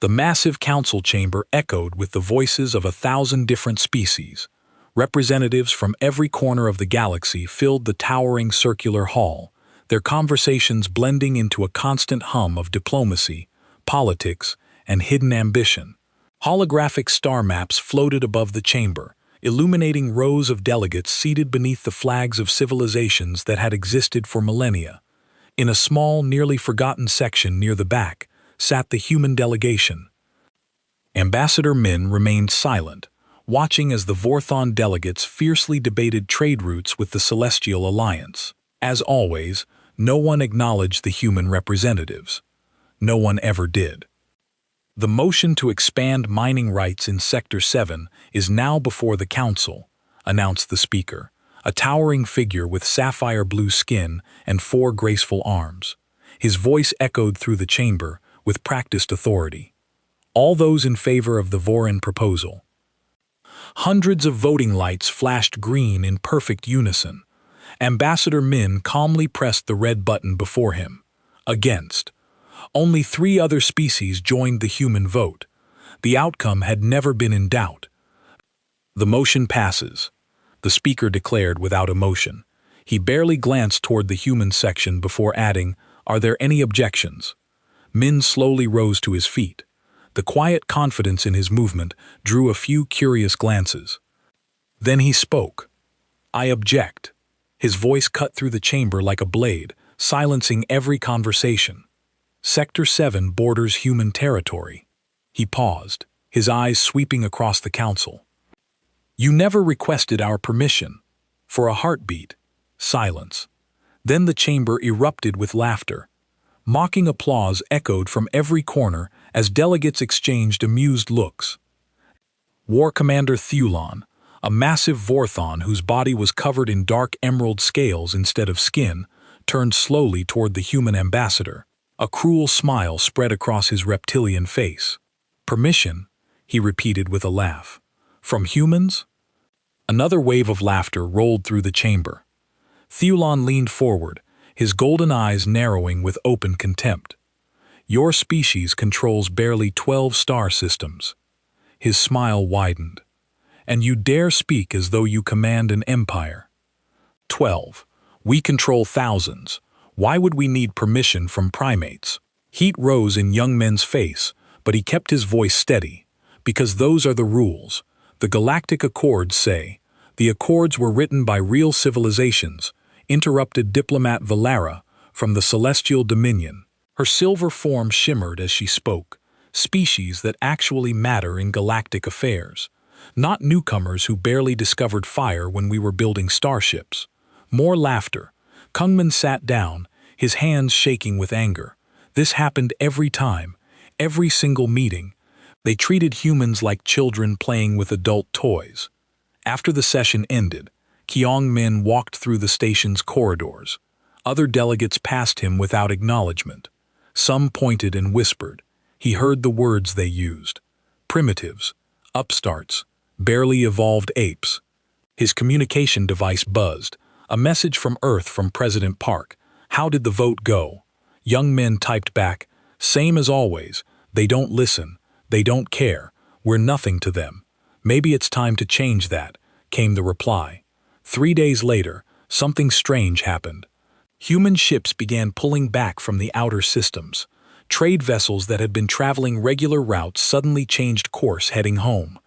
The massive council chamber echoed with the voices of 1,000 different species. Representatives from every corner of the galaxy filled the towering circular hall, their conversations blending into a constant hum of diplomacy, politics, and hidden ambition. Holographic star maps floated above the chamber, illuminating rows of delegates seated beneath the flags of civilizations that had existed for millennia. In a small, nearly forgotten section near the back, sat the human delegation. Ambassador Min remained silent, watching as the Vorthon delegates fiercely debated trade routes with the Celestial Alliance. As always, no one acknowledged the human representatives. No one ever did. The motion to expand mining rights in Sector 7 is now before the Council, announced the speaker, a towering figure with sapphire blue skin and 4 graceful arms. His voice echoed through the chamber with practiced authority. All those in favor of the Vorin proposal. Hundreds of voting lights flashed green in perfect unison. Ambassador Min calmly pressed the red button before him. Against. Only 3 other species joined the human vote. The outcome had never been in doubt. The motion passes, the speaker declared without emotion. He barely glanced toward the human section before adding, "Are there any objections?" Min slowly rose to his feet. The quiet confidence in his movement drew a few curious glances. Then he spoke. "I object." His voice cut through the chamber like a blade, silencing every conversation. Sector 7 borders human territory. He paused, his eyes sweeping across the council. "You never requested our permission." For a heartbeat, silence. Then the chamber erupted with laughter. Mocking applause echoed from every corner as delegates exchanged amused looks. War Commander Thulon, a massive Vorthon whose body was covered in dark emerald scales instead of skin, turned slowly toward the human ambassador. A cruel smile spread across his reptilian face. "Permission?" he repeated with a laugh. "From humans?" Another wave of laughter rolled through the chamber. Thulon leaned forward, his golden eyes narrowing with open contempt. "Your species controls barely 12 star systems." His smile widened. "And you dare speak as though you command an empire." 12. We control thousands. Why would we need permission from primates? Heat rose in young men's face, but he kept his voice steady. "Because those are the rules. The Galactic Accords say." "The Accords were written by real civilizations," interrupted diplomat Valara from the Celestial Dominion. Her silver form shimmered as she spoke. "Species that actually matter in galactic affairs. Not newcomers who barely discovered fire when we were building starships." More laughter. Kungman sat down, his hands shaking with anger. This happened every time, every single meeting. They treated humans like children playing with adult toys. After the session ended, Kyong Min walked through the station's corridors. Other delegates passed him without acknowledgement. Some pointed and whispered. He heard the words they used. Primitives, upstarts, barely evolved apes. His communication device buzzed. A message from Earth from President Park. "How did the vote go?" Young men typed back, "Same as always. They don't listen. They don't care. We're nothing to them. Maybe it's time to change that," came the reply. 3 days later, something strange happened. Human ships began pulling back from the outer systems. Trade vessels that had been traveling regular routes suddenly changed course heading home.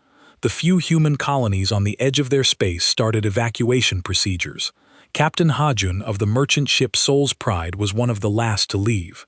The few human colonies on the edge of their space started evacuation procedures. Captain Hajun of the merchant ship Soul's Pride was one of the last to leave.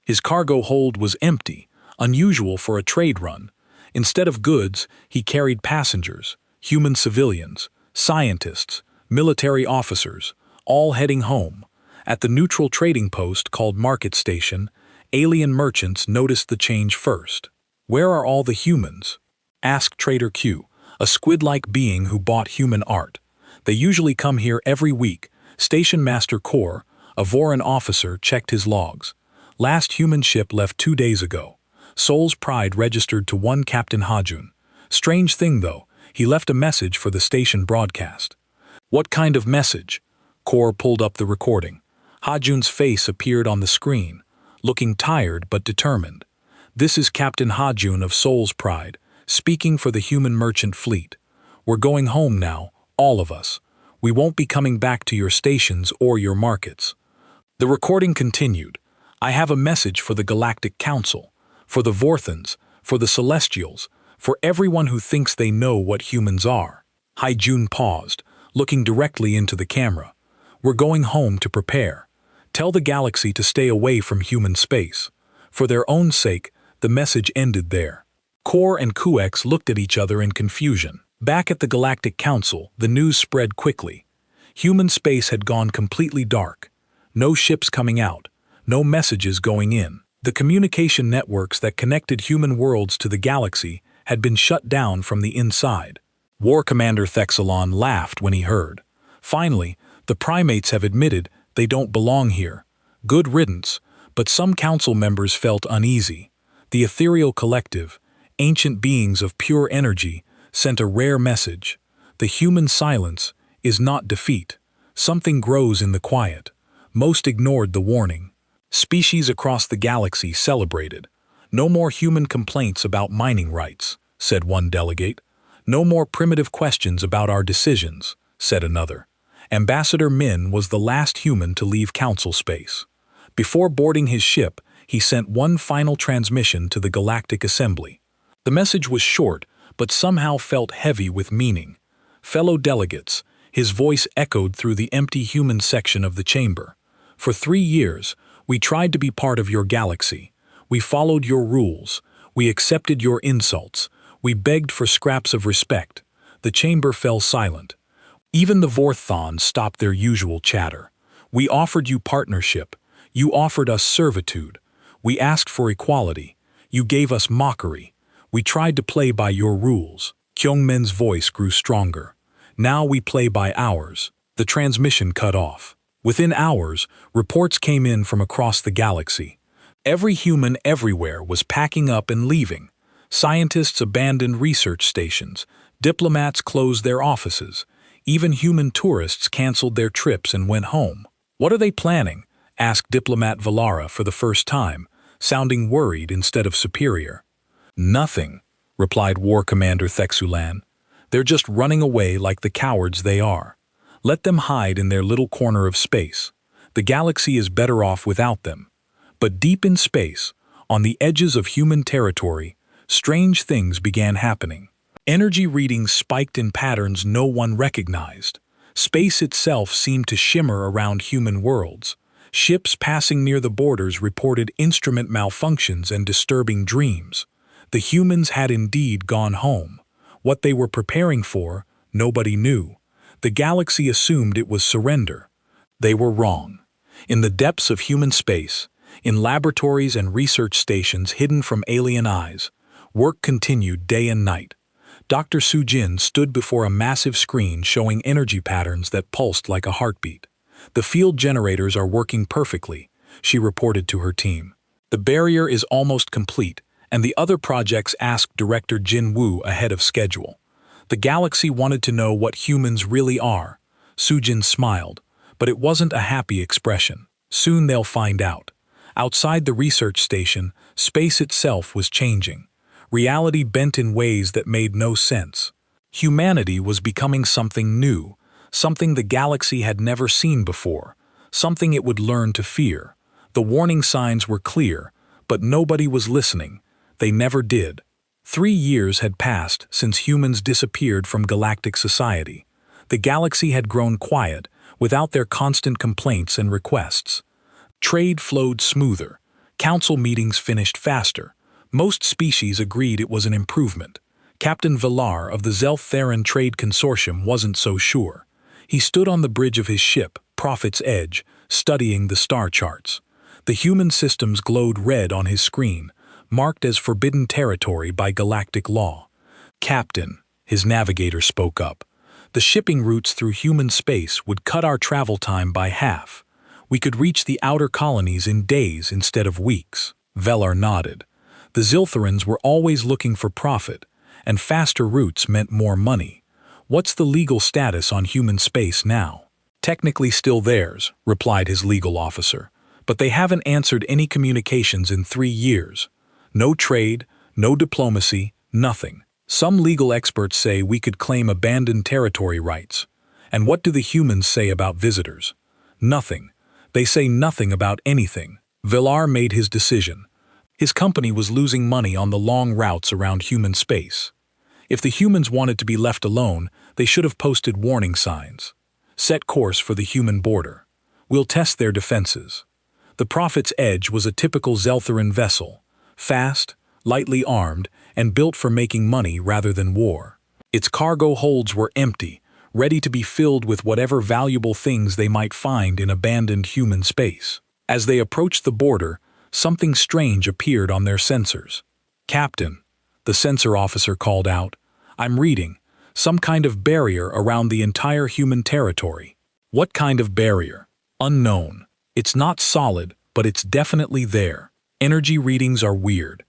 His cargo hold was empty, unusual for a trade run. Instead of goods, he carried passengers, human civilians, scientists, military officers, all heading home. At the neutral trading post called Market Station, alien merchants noticed the change first. "Where are all the humans?" asked Trader Q, a squid-like being who bought human art. "They usually come here every week." Station Master Kor, a Voran officer, checked his logs. "Last human ship left 2 days ago. Soul's Pride registered to one Captain Hajun. Strange thing though, he left a message for the station broadcast." "What kind of message?" Kor pulled up the recording. Hajun's face appeared on the screen, looking tired but determined. This is Captain Hajun of Soul's Pride, speaking for the human merchant fleet. We're going home now, all of us. We won't be coming back to your stations or your markets." The recording continued. "I have a message for the Galactic Council, for the Vorthans, for the Celestials, for everyone who thinks they know what humans are." Haijun paused, looking directly into the camera. "We're going home to prepare. Tell the galaxy to stay away from human space." For their own sake, the message ended there. Kor and Kuex looked at each other in confusion. Back at the Galactic Council, the news spread quickly. Human space had gone completely dark. No ships coming out, no messages going in. The communication networks that connected human worlds to the galaxy had been shut down from the inside. War Commander Thexalon laughed when he heard. "Finally, the primates have admitted they don't belong here. Good riddance," but some council members felt uneasy. The ethereal collective, ancient beings of pure energy, sent a rare message. The human silence is not defeat. Something grows in the quiet. Most ignored the warning. Species across the galaxy celebrated. "No more human complaints about mining rights," said one delegate. "No more primitive questions about our decisions," said another. Ambassador Min was the last human to leave council space. Before boarding his ship, he sent one final transmission to the Galactic Assembly. The message was short, but somehow felt heavy with meaning. "Fellow delegates," his voice echoed through the empty human section of the chamber. "For 3 years, we tried to be part of your galaxy. We followed your rules. We accepted your insults. We begged for scraps of respect." The chamber fell silent. Even the Vorthons stopped their usual chatter. "We offered you partnership. You offered us servitude. We asked for equality. You gave us mockery. We tried to play by your rules." Kyungmin's voice grew stronger. "Now we play by ours." The transmission cut off. Within hours, reports came in from across the galaxy. Every human everywhere was packing up and leaving. Scientists abandoned research stations. Diplomats closed their offices. Even human tourists canceled their trips and went home. "What are they planning?" asked diplomat Valara for the first time, sounding worried instead of superior. "Nothing," replied War Commander Thexulan. "They're just running away like the cowards they are. Let them hide in their little corner of space. The galaxy is better off without them." But deep in space, on the edges of human territory, strange things began happening. Energy readings spiked in patterns no one recognized. Space itself seemed to shimmer around human worlds. Ships passing near the borders reported instrument malfunctions and disturbing dreams. The humans had indeed gone home. What they were preparing for, nobody knew. The galaxy assumed it was surrender. They were wrong. In the depths of human space, in laboratories and research stations hidden from alien eyes, work continued day and night. Dr. Sujin stood before a massive screen showing energy patterns that pulsed like a heartbeat. "The field generators are working perfectly," she reported to her team. "The barrier is almost complete, and the other projects asked Director Jin Woo ahead of schedule. The galaxy wanted to know what humans really are." Sujin smiled, but it wasn't a happy expression. "Soon they'll find out." Outside the research station, space itself was changing. Reality bent in ways that made no sense. Humanity was becoming something new, something the galaxy had never seen before, something it would learn to fear. The warning signs were clear, but nobody was listening. They never did. 3 years had passed since humans disappeared from galactic society. The galaxy had grown quiet, without their constant complaints and requests. Trade flowed smoother. Council meetings finished faster. Most species agreed it was an improvement. Captain Villar of the Zelth-Theron Trade Consortium wasn't so sure. He stood on the bridge of his ship, Prophet's Edge, studying the star charts. The human systems glowed red on his screen, marked as forbidden territory by galactic law. "Captain," his navigator spoke up, "the shipping routes through human space would cut our travel time by half. We could reach the outer colonies in days instead of weeks." Velar nodded. The Ziltherans were always looking for profit, and faster routes meant more money. "What's the legal status on human space now?" "Technically still theirs," replied his legal officer, "but they haven't answered any communications in 3 years. No trade, no diplomacy, nothing. Some legal experts say we could claim abandoned territory rights. And what do the humans say about visitors? Nothing. They say nothing about anything. Villar made his decision. His company was losing money on the long routes around human space. If the humans wanted to be left alone, they should have posted warning signs. Set course for the human border. We'll test their defenses. The Prophet's Edge was a typical Zeltheran vessel, fast, lightly armed, and built for making money rather than war. Its cargo holds were empty, ready to be filled with whatever valuable things they might find in abandoned human space. As they approached the border, something strange appeared on their sensors. "Captain," the sensor officer called out, "I'm reading some kind of barrier around the entire human territory." "What kind of barrier?" "Unknown. It's not solid, but it's definitely there. Energy readings are weird."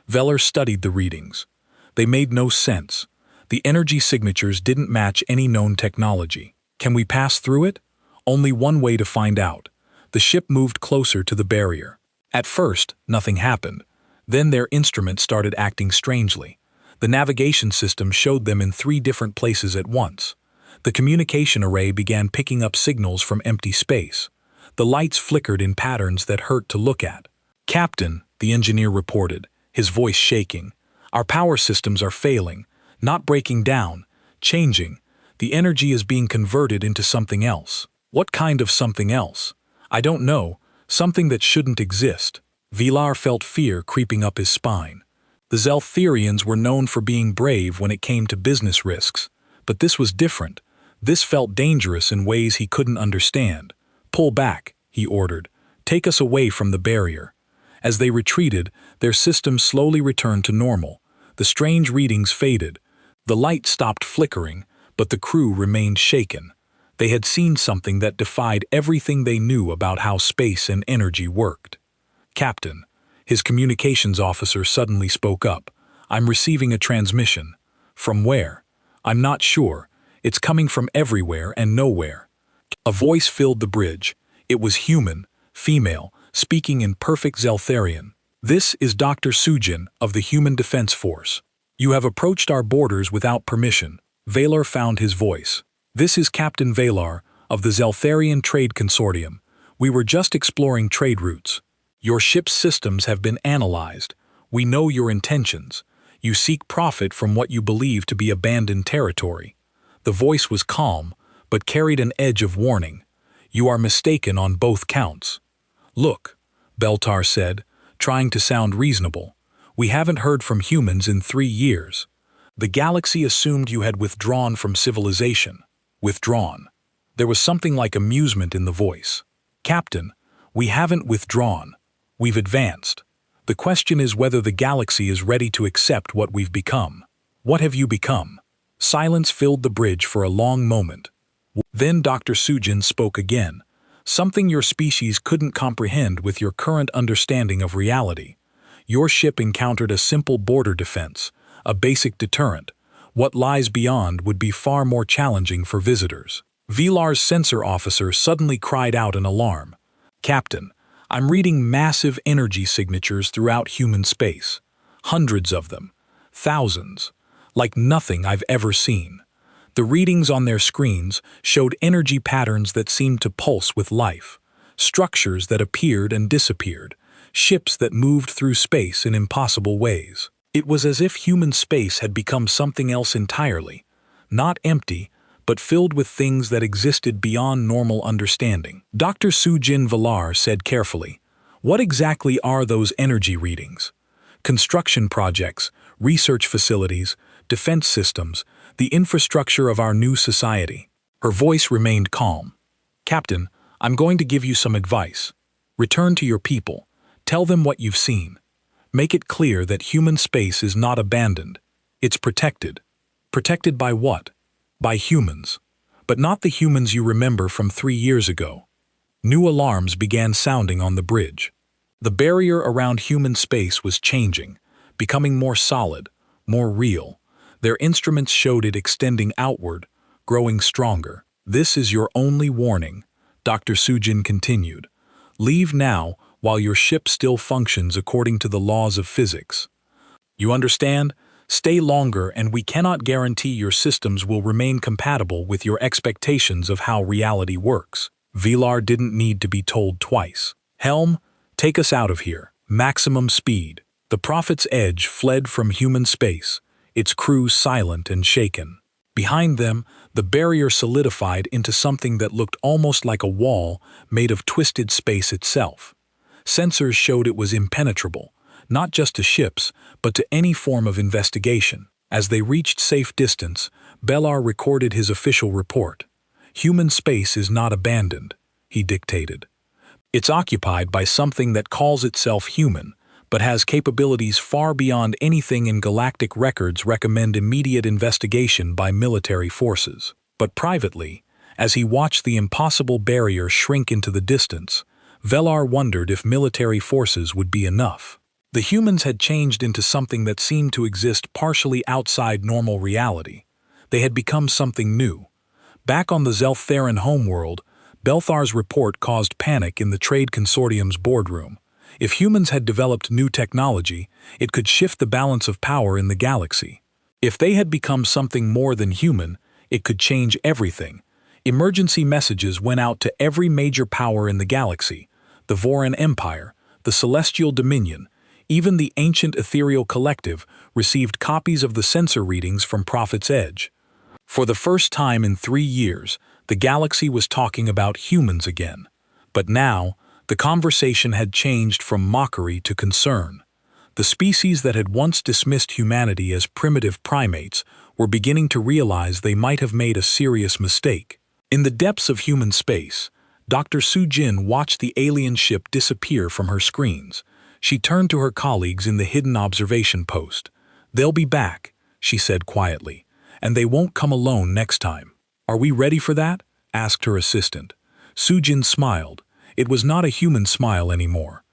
Veller studied the readings. They made no sense. The energy signatures didn't match any known technology. "Can we pass through it?" "Only one way to find out." The ship moved closer to the barrier. At first, nothing happened. Then their instruments started acting strangely. The navigation system showed them in 3 different places at once. The communication array began picking up signals from empty space. The lights flickered in patterns that hurt to look at. "Captain," the engineer reported, his voice shaking, "our power systems are failing, not breaking down, changing. The energy is being converted into something else." "What kind of something else?" "I don't know. Something that shouldn't exist." Villar felt fear creeping up his spine. The Zeltherians were known for being brave when it came to business risks, but this was different. This felt dangerous in ways he couldn't understand. "Pull back," he ordered. "Take us away from the barrier." As they retreated, their system slowly returned to normal. The strange readings faded. The light stopped flickering, but the crew remained shaken. They had seen something that defied everything they knew about how space and energy worked. "Captain," his communications officer suddenly spoke up, "I'm receiving a transmission." "From where?" "I'm not sure. It's coming from everywhere and nowhere." A voice filled the bridge. It was human, female, speaking in perfect Zeltherian. "This is Dr. Sujin of the Human Defense Force. You have approached our borders without permission." Valar found his voice. "This is Captain Valar of the Zeltherian Trade Consortium. We were just exploring trade routes. Your ship's systems have been analyzed. We know your intentions. You seek profit from what you believe to be abandoned territory." The voice was calm, but carried an edge of warning. "You are mistaken on both counts." "Look," Beltar said, trying to sound reasonable, "we haven't heard from humans in 3 years. The galaxy assumed you had withdrawn from civilization." "Withdrawn?" There was something like amusement in the voice. "Captain, we haven't withdrawn. We've advanced. The question is whether the galaxy is ready to accept what we've become." "What have you become?" Silence filled the bridge for a long moment. Then Dr. Sujin spoke again. "Something your species couldn't comprehend with your current understanding of reality. Your ship encountered a simple border defense, a basic deterrent. What lies beyond would be far more challenging for visitors." Vilar's sensor officer suddenly cried out in alarm. "Captain, I'm reading massive energy signatures throughout human space. Hundreds of them. Thousands. Like nothing I've ever seen. The readings on their screens showed energy patterns that seemed to pulse with life, structures that appeared and disappeared, ships that moved through space in impossible ways. It was as if human space had become something else entirely, not empty, but filled with things that existed beyond normal understanding." Dr. Sujin Valar said carefully, "What exactly are those energy readings?" "Construction projects, research facilities, defense systems, the infrastructure of our new society." Her voice remained calm. "Captain, I'm going to give you some advice. Return to your people. Tell them what you've seen. Make it clear that human space is not abandoned. It's protected. Protected by what? By humans. But not the humans you remember from 3 years ago." New alarms began sounding on the bridge. The barrier around human space was changing, becoming more solid, more real. Their instruments showed it extending outward, growing stronger. "This is your only warning," Dr. Sujin continued. "Leave now while your ship still functions according to the laws of physics. You understand? Stay longer and we cannot guarantee your systems will remain compatible with your expectations of how reality works. Velar didn't need to be told twice. Helm, take us out of here. Maximum speed. The Prophet's Edge fled from human space, its crew silent and shaken. Behind them, the barrier solidified into something that looked almost like a wall made of twisted space itself. Sensors showed it was impenetrable, not just to ships, but to any form of investigation. As they reached safe distance, Bellar recorded his official report. Human space is not abandoned, he dictated. It's occupied by something that calls itself human, but has capabilities far beyond anything in galactic records recommend immediate investigation by military forces. But privately, as he watched the impossible barrier shrink into the distance, Velar wondered if military forces would be enough. The humans had changed into something that seemed to exist partially outside normal reality. They had become something new. Back on the Zeltheran homeworld, Belthar's report caused panic in the Trade Consortium's boardroom. If humans had developed new technology, it could shift the balance of power in the galaxy. If they had become something more than human, it could change everything. Emergency messages went out to every major power in the galaxy, the Voran Empire, the Celestial Dominion, even the ancient ethereal collective received copies of the sensor readings from Prophet's Edge. For the first time in 3 years, the galaxy was talking about humans again. But now, the conversation had changed from mockery to concern. The species that had once dismissed humanity as primitive primates were beginning to realize they might have made a serious mistake. In the depths of human space, Dr. Su-Jin watched the alien ship disappear from her screens. She turned to her colleagues in the hidden observation post. "They'll be back," she said quietly, "and they won't come alone next time." "Are we ready for that?" asked her assistant. Su-Jin smiled. It was not a human smile anymore.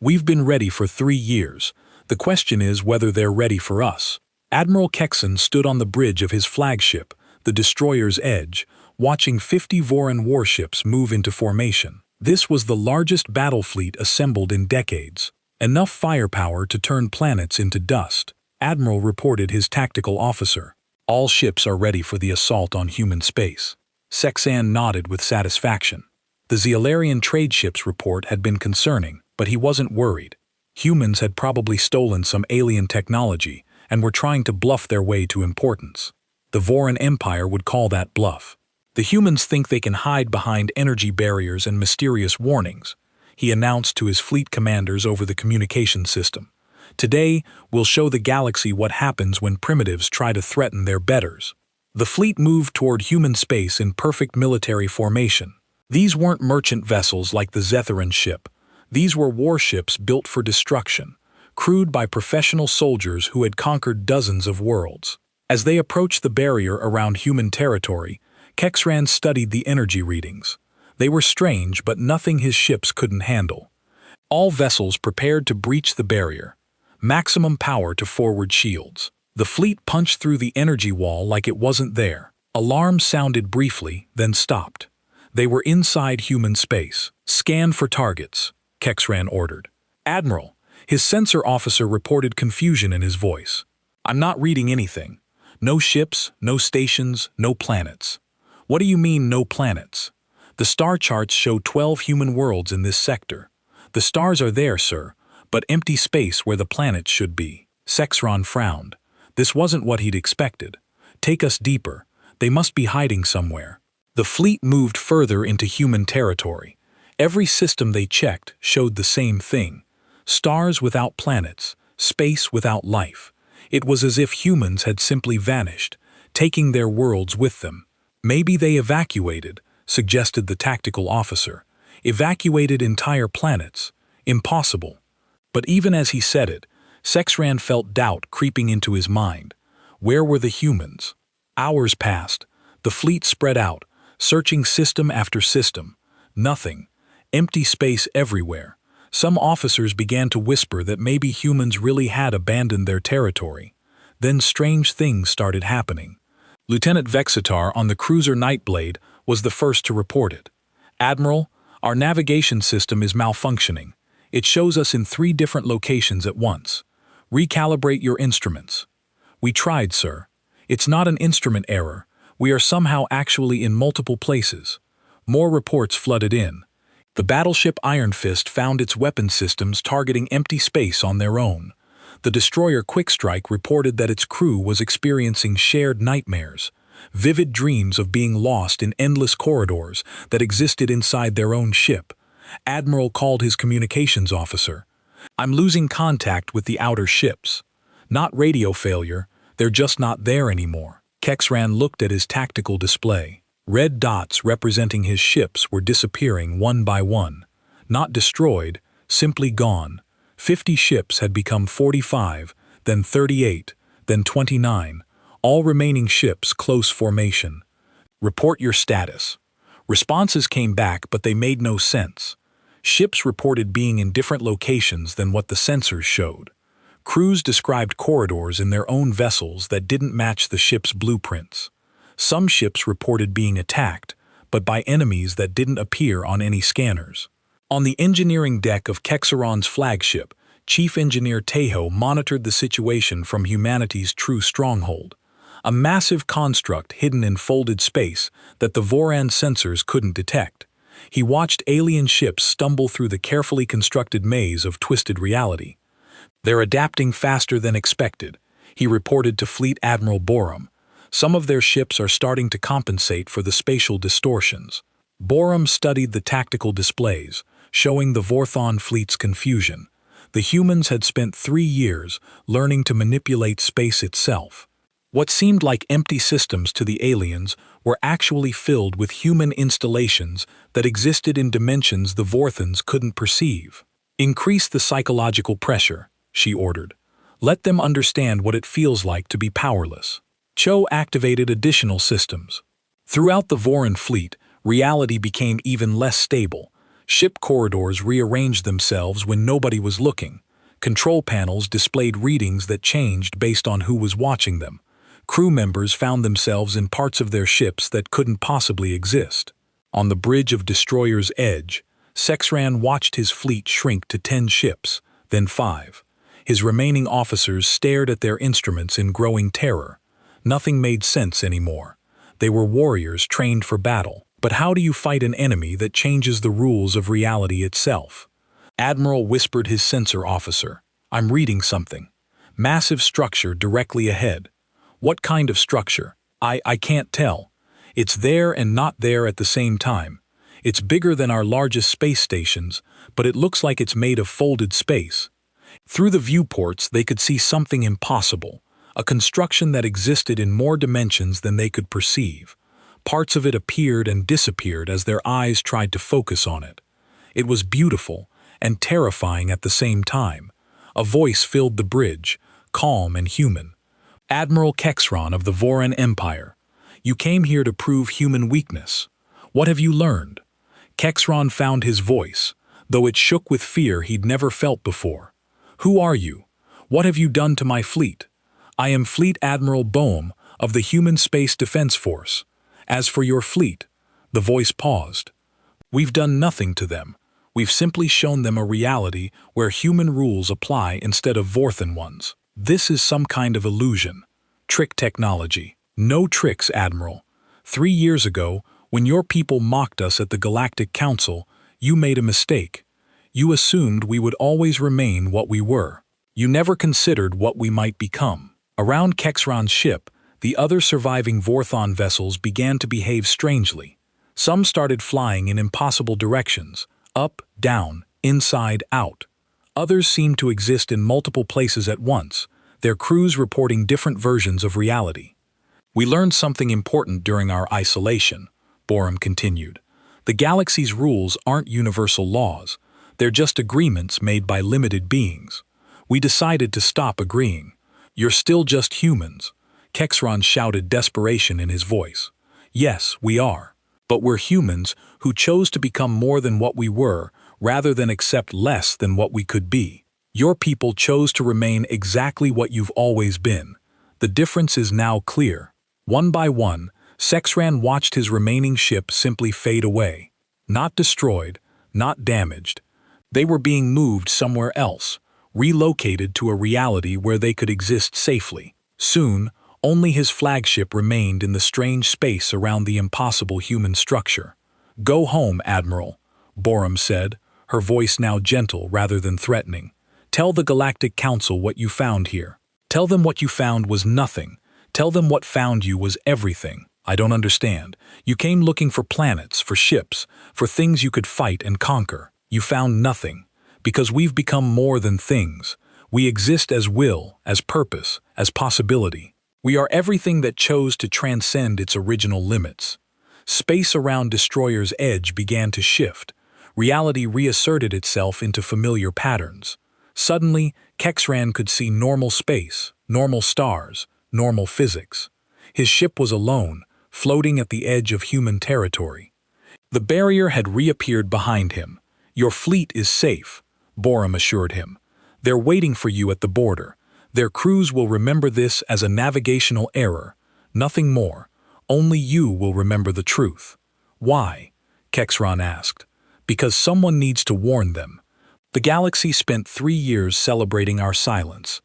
"We've been ready for 3 years. The question is whether they're ready for us." Admiral Kexon stood on the bridge of his flagship, the destroyer's Edge, watching 50 Voran warships move into formation. This was the largest battle fleet assembled in decades. Enough firepower to turn planets into dust. Admiral reported his tactical officer. "All ships are ready for the assault on human space." Sexan nodded with satisfaction. The Zealarian trade ships report had been concerning, but he wasn't worried. Humans had probably stolen some alien technology and were trying to bluff their way to importance. The Voran Empire would call that bluff. "The humans think they can hide behind energy barriers and mysterious warnings," he announced to his fleet commanders over the communication system. "Today, we'll show the galaxy what happens when primitives try to threaten their betters." The fleet moved toward human space in perfect military formation. These weren't merchant vessels like the Zetheran ship. These were warships built for destruction, crewed by professional soldiers who had conquered dozens of worlds. As they approached the barrier around human territory, Kexran studied the energy readings. They were strange, but nothing his ships couldn't handle. All vessels prepared to breach the barrier. Maximum power to forward shields. The fleet punched through the energy wall like it wasn't there. Alarms sounded briefly, then stopped. They were inside human space. "Scan for targets," Kexran ordered. "Admiral," his sensor officer reported confusion in his voice. "I'm not reading anything. No ships, no stations, no planets." "What do you mean, no planets?" "The star charts show 12 human worlds in this sector. The stars are there, sir, but empty space where the planets should be." Sexron frowned. This wasn't what he'd expected. "Take us deeper. They must be hiding somewhere." The fleet moved further into human territory. Every system they checked showed the same thing. Stars without planets, space without life. It was as if humans had simply vanished, taking their worlds with them. "Maybe they evacuated," suggested the tactical officer. "Evacuated entire planets. Impossible." But even as he said it, Sexran felt doubt creeping into his mind. Where were the humans? Hours passed. The fleet spread out, searching system after system. Nothing. Empty space everywhere. Some officers began to whisper that maybe humans really had abandoned their territory. Then strange things started happening. Lieutenant Vexitar on the cruiser Nightblade was the first to report it. "Admiral, our navigation system is malfunctioning. It shows us in 3 different locations at once. Recalibrate your instruments. We tried, sir. It's not an instrument error. We are somehow actually in multiple places. More reports flooded in. The battleship Iron Fist found its weapon systems targeting empty space on their own. The destroyer Quickstrike reported that its crew was experiencing shared nightmares, vivid dreams of being lost in endless corridors that existed inside their own ship. Admiral called his communications officer. I'm losing contact with the outer ships. Not radio failure, they're just not there anymore. Kexran looked at his tactical display. Red dots representing his ships were disappearing one by one. Not destroyed, simply gone. 50 ships had become 45, then 38, then 29. All remaining ships close formation. Report your status. Responses came back, but they made no sense. Ships reported being in different locations than what the sensors showed. Crews described corridors in their own vessels that didn't match the ship's blueprints. Some ships reported being attacked, but by enemies that didn't appear on any scanners. On the engineering deck of Kexaron's flagship, Chief Engineer Tejo monitored the situation from humanity's true stronghold. A massive construct hidden in folded space that the Voran sensors couldn't detect. He watched alien ships stumble through the carefully constructed maze of twisted reality. They're adapting faster than expected, he reported to Fleet Admiral Borum. Some of their ships are starting to compensate for the spatial distortions. Borum studied the tactical displays, showing the Vorthon fleet's confusion. The humans had spent 3 years learning to manipulate space itself. What seemed like empty systems to the aliens were actually filled with human installations that existed in dimensions the Vorthons couldn't perceive. Increase the psychological pressure, she ordered. Let them understand what it feels like to be powerless. Cho activated additional systems. Throughout the Voran fleet, reality became even less stable. Ship corridors rearranged themselves when nobody was looking. Control panels displayed readings that changed based on who was watching them. Crew members found themselves in parts of their ships that couldn't possibly exist. On the bridge of Destroyer's Edge, Sexran watched his fleet shrink to 10 ships, then 5. His remaining officers stared at their instruments in growing terror. Nothing made sense anymore. They were warriors trained for battle. But how do you fight an enemy that changes the rules of reality itself? Admiral whispered his sensor officer. I'm reading something. Massive structure directly ahead. What kind of structure? I can't tell. It's there and not there at the same time. It's bigger than our largest space stations, but it looks like it's made of folded space. Through the viewports, they could see something impossible, a construction that existed in more dimensions than they could perceive. Parts of it appeared and disappeared as their eyes tried to focus on it. It was beautiful and terrifying at the same time. A voice filled the bridge, calm and human. Admiral Kexron of the Voran Empire, you came here to prove human weakness. What have you learned? Kexron found his voice, though it shook with fear he'd never felt before. Who are you? What have you done to my fleet? I am Fleet Admiral Boehm of the Human Space Defense Force. As for your fleet, the voice paused. We've done nothing to them. We've simply shown them a reality where human rules apply instead of Vorthon ones. This is some kind of illusion. Trick technology. No tricks, Admiral. 3 years ago, when your people mocked us at the Galactic Council, you made a mistake. You assumed we would always remain what we were. You never considered what we might become. Around Kexron's ship, the other surviving Vorthon vessels began to behave strangely. Some started flying in impossible directions, up, down, inside, out. Others seemed to exist in multiple places at once, their crews reporting different versions of reality. We learned something important during our isolation, Borum continued. The galaxy's rules aren't universal laws. They're just agreements made by limited beings. We decided to stop agreeing. You're still just humans. Kexron shouted desperation in his voice. Yes, we are. But we're humans who chose to become more than what we were, rather than accept less than what we could be. Your people chose to remain exactly what you've always been. The difference is now clear. One by one, Sexran watched his remaining ship simply fade away. Not destroyed, not damaged. They were being moved somewhere else, relocated to a reality where they could exist safely. Soon, only his flagship remained in the strange space around the impossible human structure. "Go home, Admiral," Borum said, her voice now gentle rather than threatening. "Tell the Galactic Council what you found here. Tell them what you found was nothing. Tell them what found you was everything. I don't understand. You came looking for planets, for ships, for things you could fight and conquer. You found nothing. Because we've become more than things. We exist as will, as purpose, as possibility. We are everything that chose to transcend its original limits." Space around Destroyer's edge began to shift. Reality reasserted itself into familiar patterns. Suddenly, Kexran could see normal space, normal stars, normal physics. His ship was alone, floating at the edge of human territory. The barrier had reappeared behind him. "Your fleet is safe," Borum assured him. "They're waiting for you at the border. Their crews will remember this as a navigational error. Nothing more. Only you will remember the truth." "Why?" Kexran asked. "Because someone needs to warn them. The galaxy spent 3 years celebrating our silence.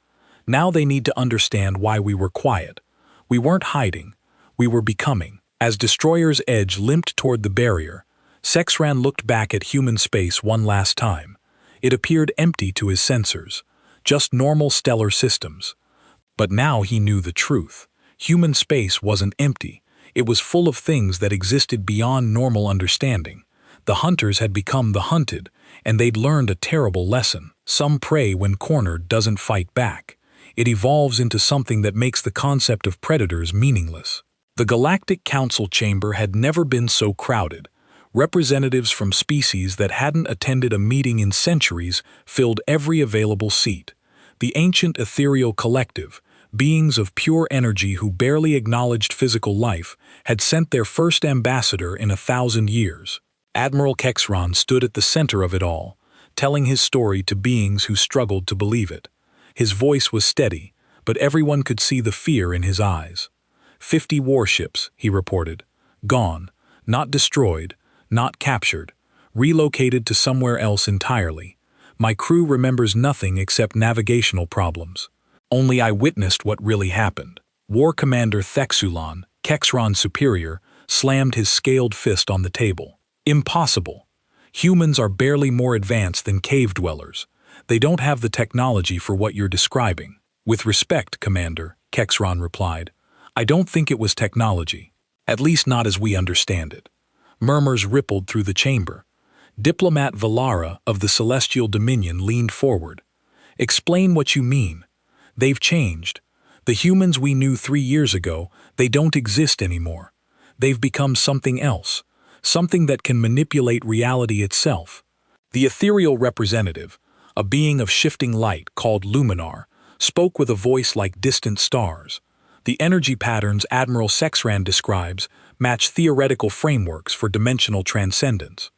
Now they need to understand why we were quiet. We weren't hiding. We were becoming." As Destroyer's edge limped toward the barrier, Kexran looked back at human space one last time. It appeared empty to his sensors, just normal stellar systems. But now he knew the truth. Human space wasn't empty. It was full of things that existed beyond normal understanding. The hunters had become the hunted, and they'd learned a terrible lesson. Some prey when cornered doesn't fight back. It evolves into something that makes the concept of predators meaningless. The Galactic Council chamber had never been so crowded. Representatives from species that hadn't attended a meeting in centuries filled every available seat. The ancient ethereal collective, beings of pure energy who barely acknowledged physical life, had sent their first ambassador in 1,000 years. Admiral Kexran stood at the center of it all, telling his story to beings who struggled to believe it. His voice was steady, but everyone could see the fear in his eyes. 50 warships, he reported. Gone, not destroyed, not captured, relocated to somewhere else entirely. My crew remembers nothing except navigational problems. Only I witnessed what really happened. War Commander Thexulan, Kexran's superior, slammed his scaled fist on the table. Impossible. Humans are barely more advanced than cave dwellers. They don't have the technology for what you're describing. With respect, Commander, Kexran replied. I don't think it was technology. At least not as we understand it. Murmurs rippled through the chamber. Diplomat Valara of the Celestial Dominion leaned forward. Explain what you mean. They've changed. The humans we knew 3 years ago, they don't exist anymore. They've become something else, something that can manipulate reality itself. The ethereal representative, a being of shifting light called Luminar, spoke with a voice like distant stars. The energy patterns Admiral Kexran describes match theoretical frameworks for dimensional transcendence.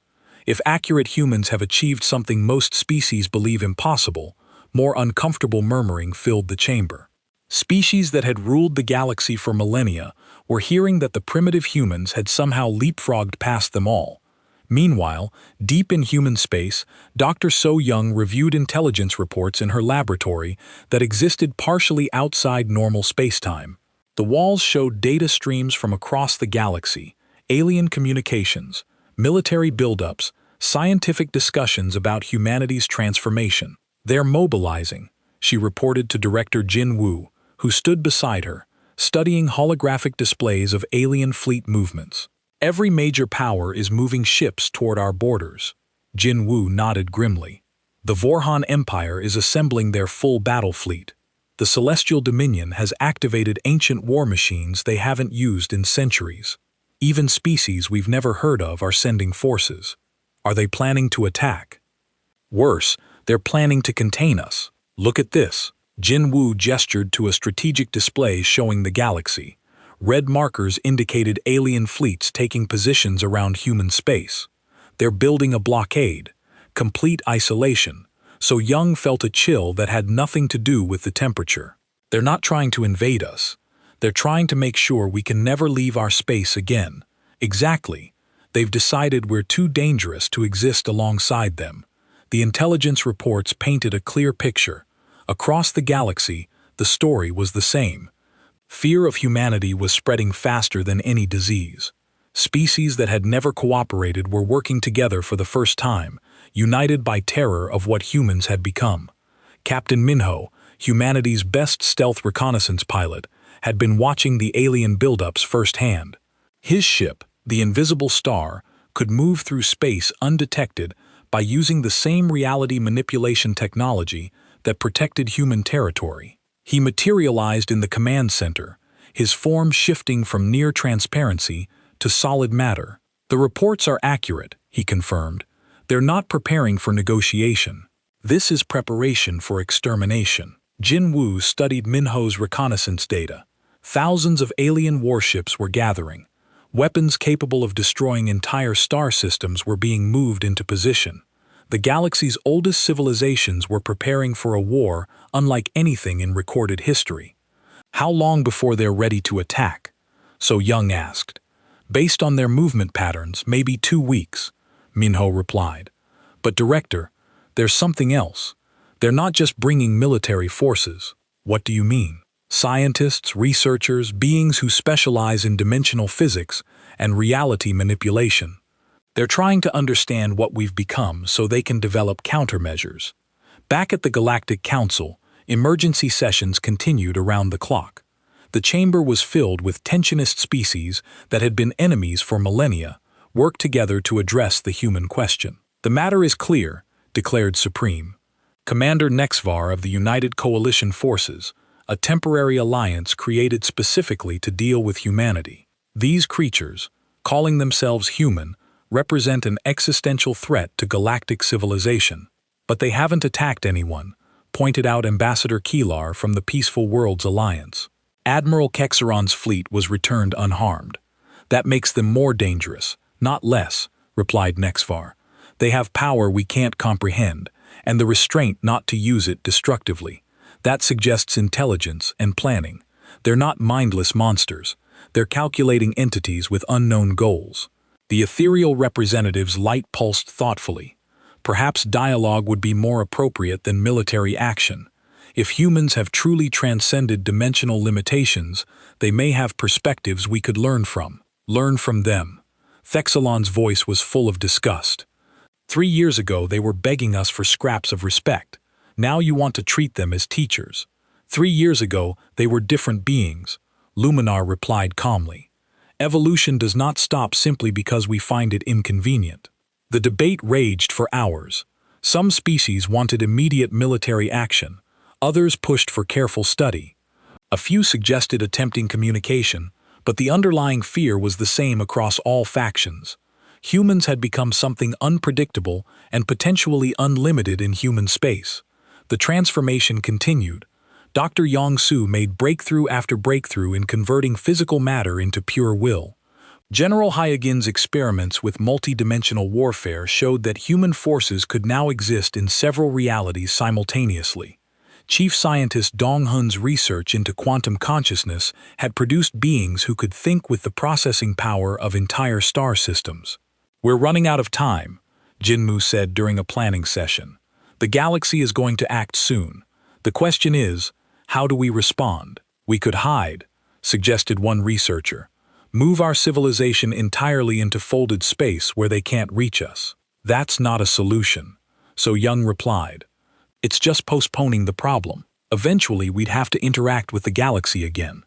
If accurate, humans have achieved something most species believe impossible, more uncomfortable murmuring filled the chamber. Species that had ruled the galaxy for millennia were hearing that the primitive humans had somehow leapfrogged past them all. Meanwhile, deep in human space, Dr. So Young reviewed intelligence reports in her laboratory that existed partially outside normal spacetime. The walls showed data streams from across the galaxy, alien communications, military buildups, scientific discussions about humanity's transformation. They're mobilizing, she reported to Director Jin Wu, who stood beside her, studying holographic displays of alien fleet movements. Every major power is moving ships toward our borders. Jin Wu nodded grimly. The Vorhan Empire is assembling their full battle fleet. The Celestial Dominion has activated ancient war machines they haven't used in centuries. Even species we've never heard of are sending forces. Are they planning to attack? Worse, they're planning to contain us. Look at this. Jin Wu gestured to a strategic display showing the galaxy. Red markers indicated alien fleets taking positions around human space. They're building a blockade, complete isolation, so Young felt a chill that had nothing to do with the temperature. They're not trying to invade us. They're trying to make sure we can never leave our space again. Exactly. They've decided we're too dangerous to exist alongside them. The intelligence reports painted a clear picture. Across the galaxy, the story was the same. Fear of humanity was spreading faster than any disease. Species that had never cooperated were working together for the first time, united by terror of what humans had become. Captain Minho, humanity's best stealth reconnaissance pilot, had been watching the alien buildups firsthand. His ship, the Invisible Star, could move through space undetected by using the same reality manipulation technology that protected human territory. He materialized in the command center, his form shifting from near transparency to solid matter. The reports are accurate, he confirmed. They're not preparing for negotiation. This is preparation for extermination. Jin Wu studied Minho's reconnaissance data. Thousands of alien warships were gathering. Weapons capable of destroying entire star systems were being moved into position. The galaxy's oldest civilizations were preparing for a war unlike anything in recorded history. How long before they're ready to attack? So Young asked. Based on their movement patterns, maybe 2 weeks, Minho replied. But Director, there's something else. They're not just bringing military forces. What do you mean? Scientists, researchers, beings who specialize in dimensional physics and reality manipulation. They're trying to understand what we've become so they can develop countermeasures. Back at the Galactic Council, emergency sessions continued around the clock. The chamber was filled with tensionist species that had been enemies for millennia, worked together to address the human question. The matter is clear, declared Supreme. Commander Nexvar of the United Coalition Forces, a temporary alliance created specifically to deal with humanity. These creatures, calling themselves human, represent an existential threat to galactic civilization. But they haven't attacked anyone, pointed out Ambassador Keelar from the Peaceful Worlds Alliance. Admiral Kexeron's fleet was returned unharmed. That makes them more dangerous, not less, replied Nexvar. They have power we can't comprehend, and the restraint not to use it destructively. That suggests intelligence and planning. They're not mindless monsters. They're calculating entities with unknown goals. The ethereal representatives light-pulsed thoughtfully. Perhaps dialogue would be more appropriate than military action. If humans have truly transcended dimensional limitations, they may have perspectives we could learn from. Learn from them. Thexelon's voice was full of disgust. 3 years ago they were begging us for scraps of respect. Now you want to treat them as teachers. 3 years ago they were different beings. Luminar replied calmly. Evolution does not stop simply because we find it inconvenient. The debate raged for hours. Some species wanted immediate military action. Others pushed for careful study. A few suggested attempting communication, but the underlying fear was the same across all factions. Humans had become something unpredictable and potentially unlimited in human space. The transformation continued. Dr. Yong-Su made breakthrough after breakthrough in converting physical matter into pure will. General Hyagin's experiments with multidimensional warfare showed that human forces could now exist in several realities simultaneously. Chief Scientist Dong Hun's research into quantum consciousness had produced beings who could think with the processing power of entire star systems. We're running out of time, Jinmu said during a planning session. The galaxy is going to act soon. The question is, how do we respond? We could hide, suggested one researcher. Move our civilization entirely into folded space where they can't reach us. That's not a solution. So Young replied. It's just postponing the problem. Eventually we'd have to interact with the galaxy again.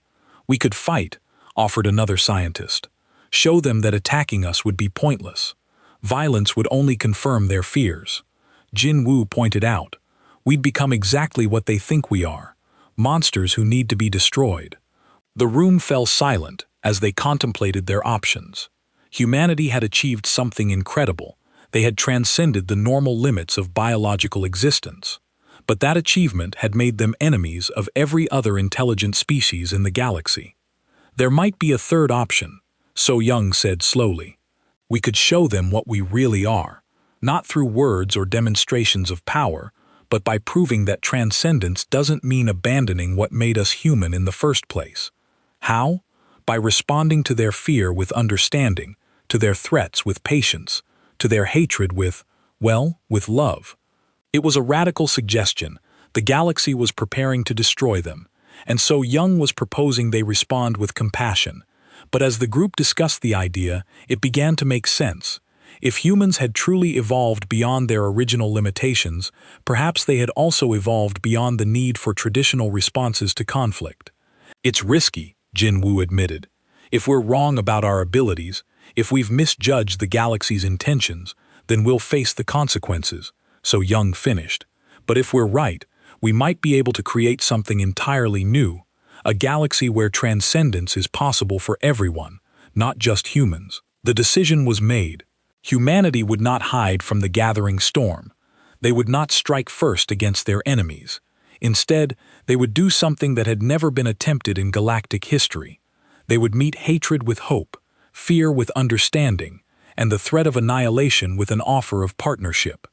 We could fight, offered another scientist. Show them that attacking us would be pointless. Violence would only confirm their fears. Jin Wu pointed out, we'd become exactly what they think we are, monsters who need to be destroyed. The room fell silent as they contemplated their options. Humanity had achieved something incredible. They had transcended the normal limits of biological existence. But that achievement had made them enemies of every other intelligent species in the galaxy. There might be a third option, So Young said slowly. We could show them what we really are, not through words or demonstrations of power, but by proving that transcendence doesn't mean abandoning what made us human in the first place. How? By responding to their fear with understanding, to their threats with patience, to their hatred with love. It was a radical suggestion. The galaxy was preparing to destroy them, and so Young was proposing they respond with compassion. But as the group discussed the idea, it began to make sense. If humans had truly evolved beyond their original limitations, perhaps they had also evolved beyond the need for traditional responses to conflict. It's risky, Jin Woo admitted. If we're wrong about our abilities, if we've misjudged the galaxy's intentions, then we'll face the consequences, so Young finished. But if we're right, we might be able to create something entirely new, a galaxy where transcendence is possible for everyone, not just humans. The decision was made. Humanity would not hide from the gathering storm. They would not strike first against their enemies. Instead, they would do something that had never been attempted in galactic history. They would meet hatred with hope, fear with understanding, and the threat of annihilation with an offer of partnership.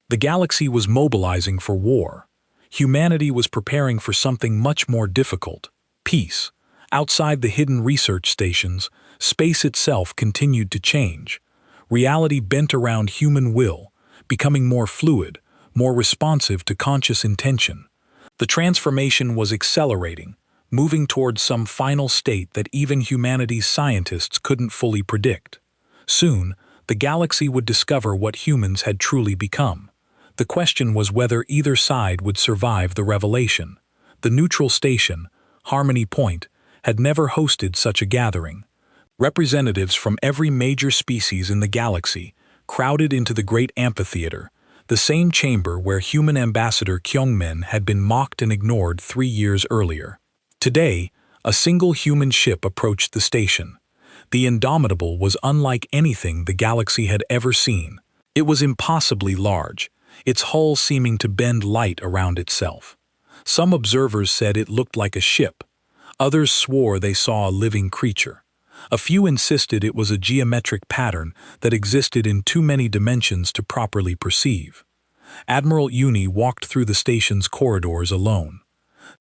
The galaxy was mobilizing for war. Humanity was preparing for something much more difficult: peace. Outside the hidden research stations, space itself continued to change. Reality bent around human will, becoming more fluid, more responsive to conscious intention. The transformation was accelerating, moving towards some final state that even humanity's scientists couldn't fully predict. Soon, the galaxy would discover what humans had truly become. The question was whether either side would survive the revelation. The neutral station, Harmony Point, had never hosted such a gathering. Representatives from every major species in the galaxy crowded into the great amphitheater, the same chamber where human ambassador Kyungmin had been mocked and ignored 3 years earlier. Today, a single human ship approached the station. The Indomitable was unlike anything the galaxy had ever seen. It was impossibly large, its hull seeming to bend light around itself. Some observers said it looked like a ship. Others swore they saw a living creature. A few insisted it was a geometric pattern that existed in too many dimensions to properly perceive. Admiral Uni walked through the station's corridors alone.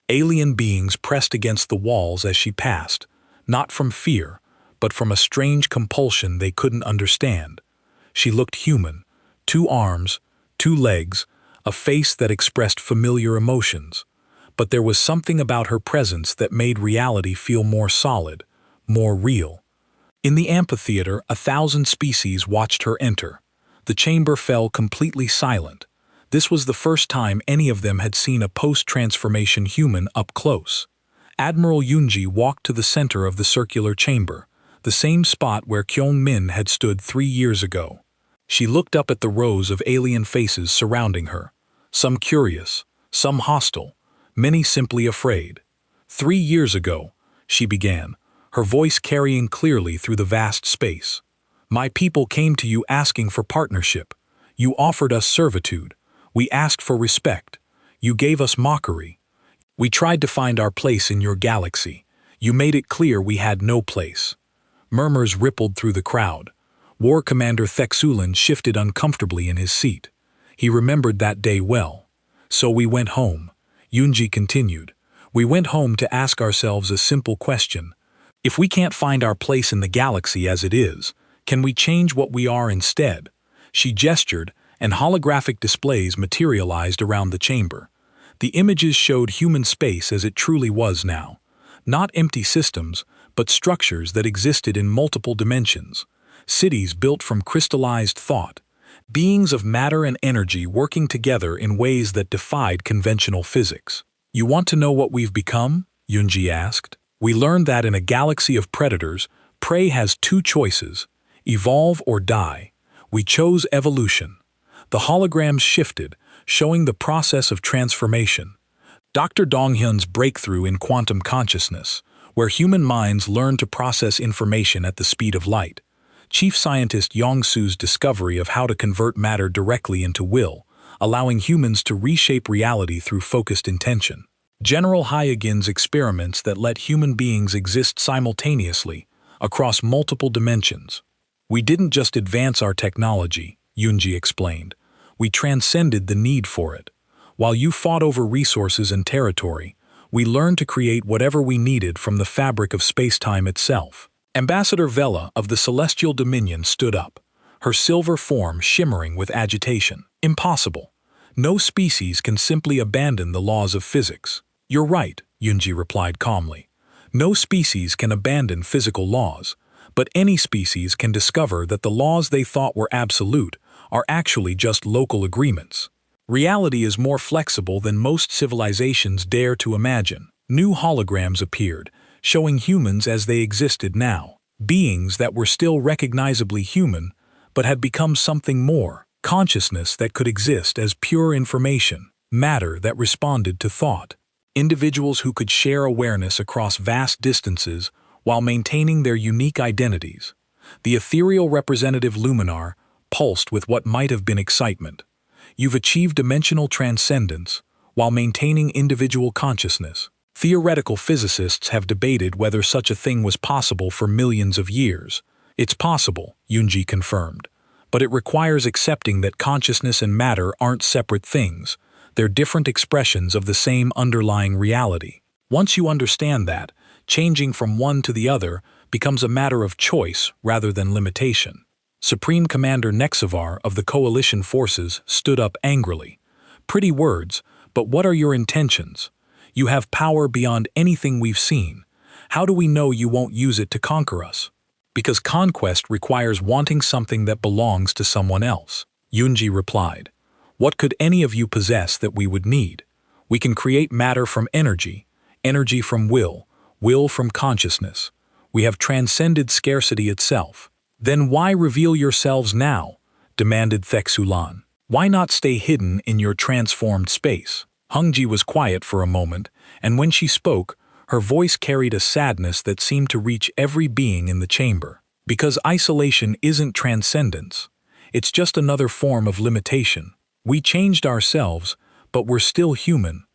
Alien beings pressed against the walls as she passed, not from fear, but from a strange compulsion they couldn't understand. She looked human: 2 arms, 2 legs, a face that expressed familiar emotions. But there was something about her presence that made reality feel more solid, more real. In the amphitheater, 1,000 species watched her enter. The chamber fell completely silent. This was the first time any of them had seen a post-transformation human up close. Admiral Yunji walked to the center of the circular chamber, the same spot where Kyung-min had stood 3 years ago. She looked up at the rows of alien faces surrounding her, some curious, some hostile, many simply afraid. 3 years ago, she began, her voice carrying clearly through the vast space. My people came to you asking for partnership. You offered us servitude. We asked for respect. You gave us mockery. We tried to find our place in your galaxy. You made it clear we had no place. Murmurs rippled through the crowd. War Commander Thexulin shifted uncomfortably in his seat. He remembered that day well. So we went home. Yunji continued. We went home to ask ourselves a simple question. If we can't find our place in the galaxy as it is, can we change what we are instead? She gestured, and holographic displays materialized around the chamber. The images showed human space as it truly was now. Not empty systems, but structures that existed in multiple dimensions. Cities built from crystallized thought. Beings of matter and energy working together in ways that defied conventional physics. You want to know what we've become? Yunji asked. We learned that in a galaxy of predators, prey has 2 choices: evolve or die. We chose evolution. The holograms shifted, showing the process of transformation. Dr. Donghyun's breakthrough in quantum consciousness, where human minds learn to process information at the speed of light. Chief Scientist Yongsu's discovery of how to convert matter directly into will, allowing humans to reshape reality through focused intention. General Hyagin's experiments that let human beings exist simultaneously, across multiple dimensions. We didn't just advance our technology, Yunji explained. We transcended the need for it. While you fought over resources and territory, we learned to create whatever we needed from the fabric of space-time itself. Ambassador Vela of the Celestial Dominion stood up, her silver form shimmering with agitation. Impossible. No species can simply abandon the laws of physics. You're right, Yunji replied calmly. No species can abandon physical laws, but any species can discover that the laws they thought were absolute are actually just local agreements. Reality is more flexible than most civilizations dare to imagine. New holograms appeared, showing humans as they existed now, beings that were still recognizably human, but had become something more, consciousness that could exist as pure information, matter that responded to thought. Individuals who could share awareness across vast distances while maintaining their unique identities. The ethereal representative luminar pulsed with what might have been excitement. You've achieved dimensional transcendence while maintaining individual consciousness. Theoretical physicists have debated whether such a thing was possible for millions of years. It's possible, Yunji confirmed, but it requires accepting that consciousness and matter aren't separate things. They're different expressions of the same underlying reality. Once you understand that, changing from one to the other becomes a matter of choice rather than limitation. Supreme Commander Nexavar of the Coalition forces stood up angrily. Pretty words, but what are your intentions? You have power beyond anything we've seen. How do we know you won't use it to conquer us? Because conquest requires wanting something that belongs to someone else, Yunji replied. What could any of you possess that we would need? We can create matter from energy, energy from will, will from consciousness. We have transcended scarcity itself. Then why reveal yourselves now? Demanded Thexulan. Why not stay hidden in your transformed space? Hungji was quiet for a moment, and when she spoke, her voice carried a sadness that seemed to reach every being in the chamber. Because isolation isn't transcendence. It's just another form of limitation. We changed ourselves, but we're still human.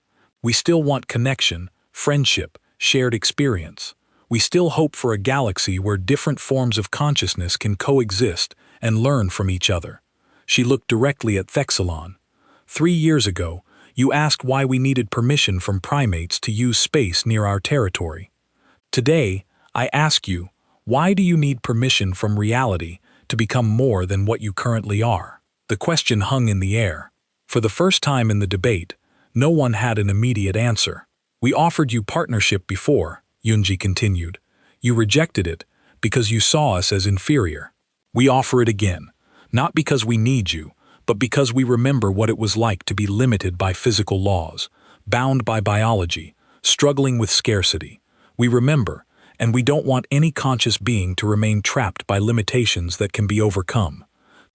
We still want connection, friendship, shared experience. We still hope for a galaxy where different forms of consciousness can coexist and learn from each other. She looked directly at Thexalon. 3 years ago, you asked why we needed permission from primates to use space near our territory. Today, I ask you, why do you need permission from reality to become more than what you currently are? The question hung in the air. For the first time in the debate, no one had an immediate answer. We offered you partnership before, Yunji continued. You rejected it because you saw us as inferior. We offer it again, not because we need you, but because we remember what it was like to be limited by physical laws, bound by biology, struggling with scarcity. We remember, and we don't want any conscious being to remain trapped by limitations that can be overcome.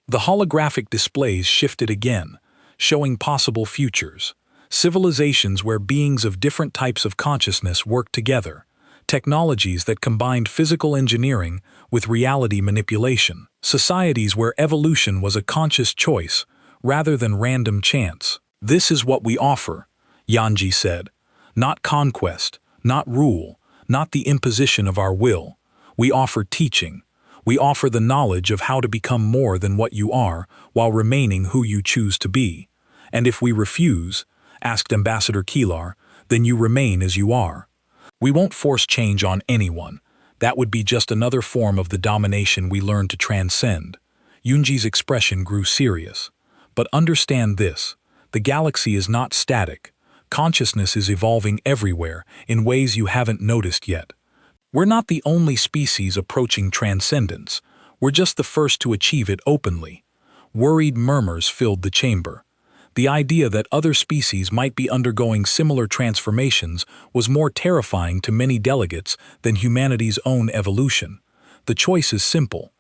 The holographic displays shifted again, showing possible futures. Civilizations where beings of different types of consciousness work together. Technologies that combined physical engineering with reality manipulation. Societies where evolution was a conscious choice rather than random chance. This is what we offer, Yanji said. Not conquest, not rule, not the imposition of our will. We offer teaching. We offer the knowledge of how to become more than what you are while remaining who you choose to be. And if we refuse, asked Ambassador Kilar, then you remain as you are. We won't force change on anyone. That would be just another form of the domination we learned to transcend. Yunji's expression grew serious. But understand this, the galaxy is not static. Consciousness is evolving everywhere in ways you haven't noticed yet. We're not the only species approaching transcendence. We're just the first to achieve it openly. Worried murmurs filled the chamber. The idea that other species might be undergoing similar transformations was more terrifying to many delegates than humanity's own evolution. The choice is simple,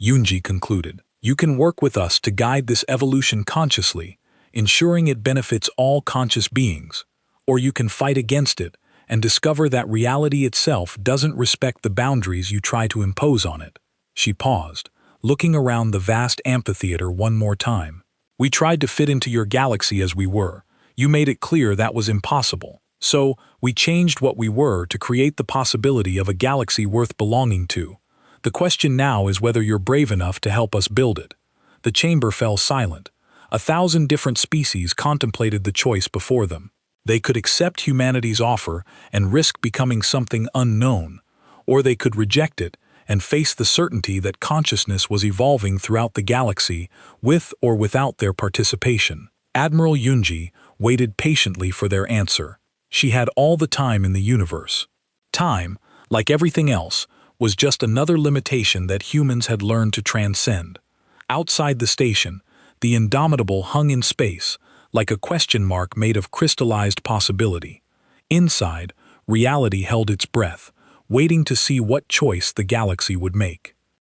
Yunji concluded. You can work with us to guide this evolution consciously, ensuring it benefits all conscious beings. Or you can fight against it and discover that reality itself doesn't respect the boundaries you try to impose on it. She paused, looking around the vast amphitheater one more time. We tried to fit into your galaxy as we were. You made it clear that was impossible. So, we changed what we were to create the possibility of a galaxy worth belonging to. The question now is whether you're brave enough to help us build it. The chamber fell silent. 1,000 different species contemplated the choice before them. They could accept humanity's offer and risk becoming something unknown, or they could reject it and face the certainty that consciousness was evolving throughout the galaxy with or without their participation. Admiral Yunji waited patiently for their answer. She had all the time in the universe. Time, like everything else, was just another limitation that humans had learned to transcend. Outside the station, the Indomitable hung in space, like a question mark made of crystallized possibility. Inside, reality held its breath, waiting to see what choice the galaxy would make.